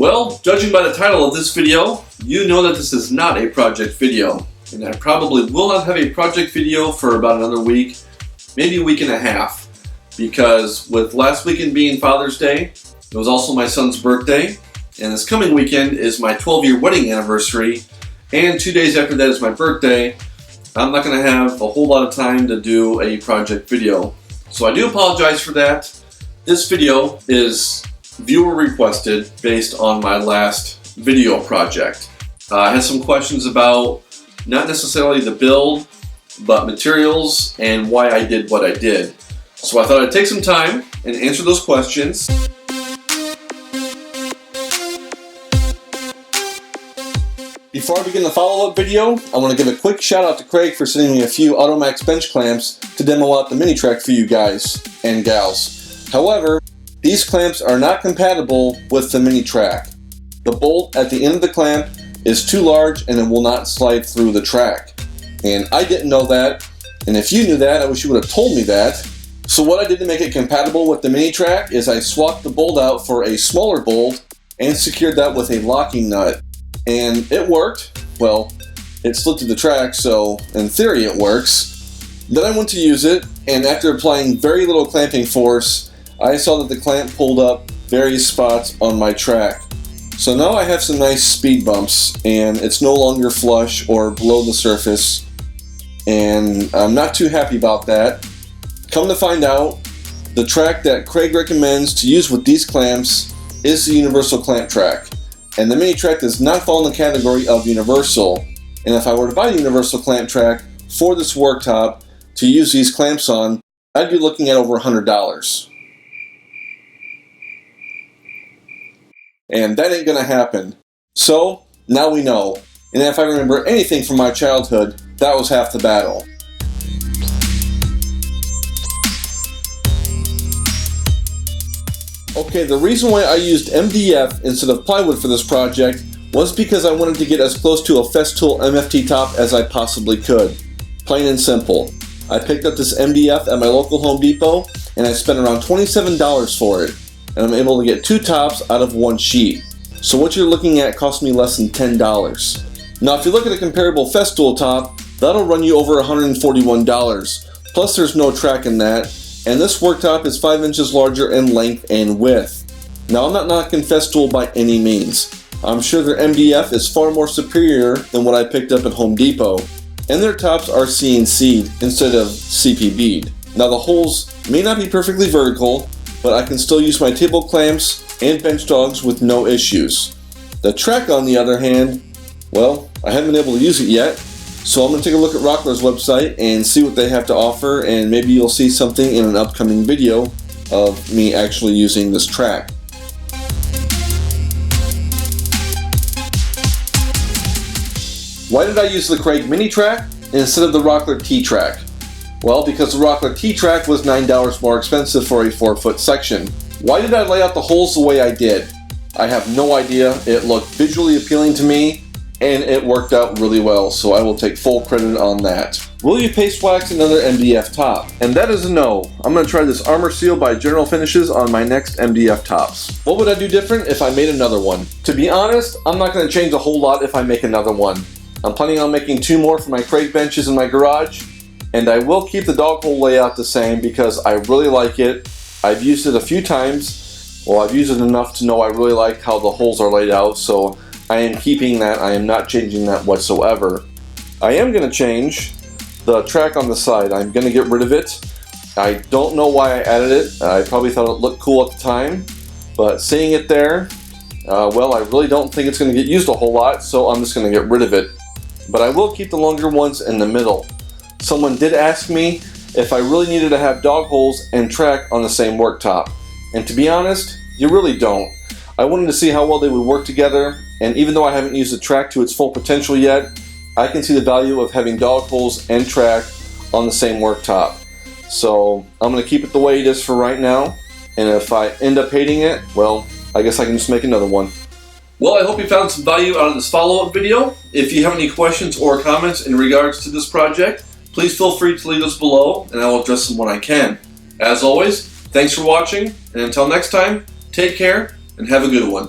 Well, judging by the title of this video, you know that this is not a project video. And I probably will not have a project video for about another week, maybe a week and a half. Because with last weekend being Father's Day, it was also my son's birthday. And this coming weekend is my 12-year wedding anniversary. And 2 days after that is my birthday. I'm not going to have a whole lot of time to do a project video. So I do apologize for that. This video is viewer requested based on my last video project. I had some questions about not necessarily the build, but materials and why I did what I did. So I thought I'd take some time and answer those questions. Before I begin the follow-up video, I want to give a quick shout out to Kreg for sending me a few Automax bench clamps to demo out the mini Trak for you guys and gals. However, these clamps are not compatible with the mini Trak. The bolt at the end of the clamp is too large and it will not slide through the Trak. And I didn't know that, and if you knew that, I wish you would have told me that. So what I did to make it compatible with the mini Trak is I swapped the bolt out for a smaller bolt and secured that with a locking nut. And it worked. Well, it slid through the Trak, so in theory it works. Then I went to use it, and after applying very little clamping force, I saw that the clamp pulled up various spots on my Trak. So now I have some nice speed bumps, and it's no longer flush or below the surface, and I'm not too happy about that. Come to find out, the Trak that Kreg recommends to use with these clamps is the universal clamp Trak. And the mini Trak does not fall in the category of universal. And if I were to buy a universal clamp Trak for this worktop to use these clamps on, I'd be looking at over $100. And that ain't gonna happen. So, now we know. And if I remember anything from my childhood, that was half the battle. Okay, the reason why I used MDF instead of plywood for this project was because I wanted to get as close to a Festool MFT top as I possibly could. Plain and simple. I picked up this MDF at my local Home Depot and I spent around $27 for it. And I'm able to get two tops out of one sheet. So what you're looking at cost me less than $10. Now if you look at a comparable Festool top, that'll run you over $141. Plus there's no Trak in that. And this worktop is 5 inches larger in length and width. Now I'm not knocking Festool by any means. I'm sure their MDF is far more superior than what I picked up at Home Depot. And their tops are CNC'd instead of CPB'd. Now the holes may not be perfectly vertical, but I can still use my table clamps and bench dogs with no issues. The Trak on the other hand, well, I haven't been able to use it yet. So I'm going to take a look at Rockler's website and see what they have to offer, and maybe you'll see something in an upcoming video of me actually using this Trak. Why did I use the Kreg Mini Trak instead of the Rockler T-Trak? Well, because the Rockler T-Trak was $9 more expensive for a 4-foot section. Why did I lay out the holes the way I did? I have no idea. It looked visually appealing to me, and it worked out really well, so I will take full credit on that. Will you paste wax another MDF top? And that is a no. I'm going to try this Armor Seal by General Finishes on my next MDF tops. What would I do different if I made another one? To be honest, I'm not going to change a whole lot if I make another one. I'm planning on making 2 more for my Kreg benches in my garage, and I will keep the dog hole layout the same because I really like it. I've used it a few times. Well, I've used it enough to know I really like how the holes are laid out, so I am keeping that. I am not changing that whatsoever. I am going to change the Trak on the side. I'm going to get rid of it. I don't know why I added it. I probably thought it looked cool at the time, but seeing it there, well, I really don't think it's going to get used a whole lot, so I'm just going to get rid of it. But I will keep the longer ones in the middle. Someone did ask me if I really needed to have dog holes and Trak on the same worktop. And to be honest, you really don't. I wanted to see how well they would work together, and even though I haven't used the Trak to its full potential yet, I can see the value of having dog holes and Trak on the same worktop. So I'm going to keep it the way it is for right now, and if I end up hating it, well, I guess I can just make another one. Well, I hope you found some value out of this follow-up video. If you have any questions or comments in regards to this project, please feel free to leave those below, and I will address them when I can. As always, thanks for watching, and until next time, take care and have a good one.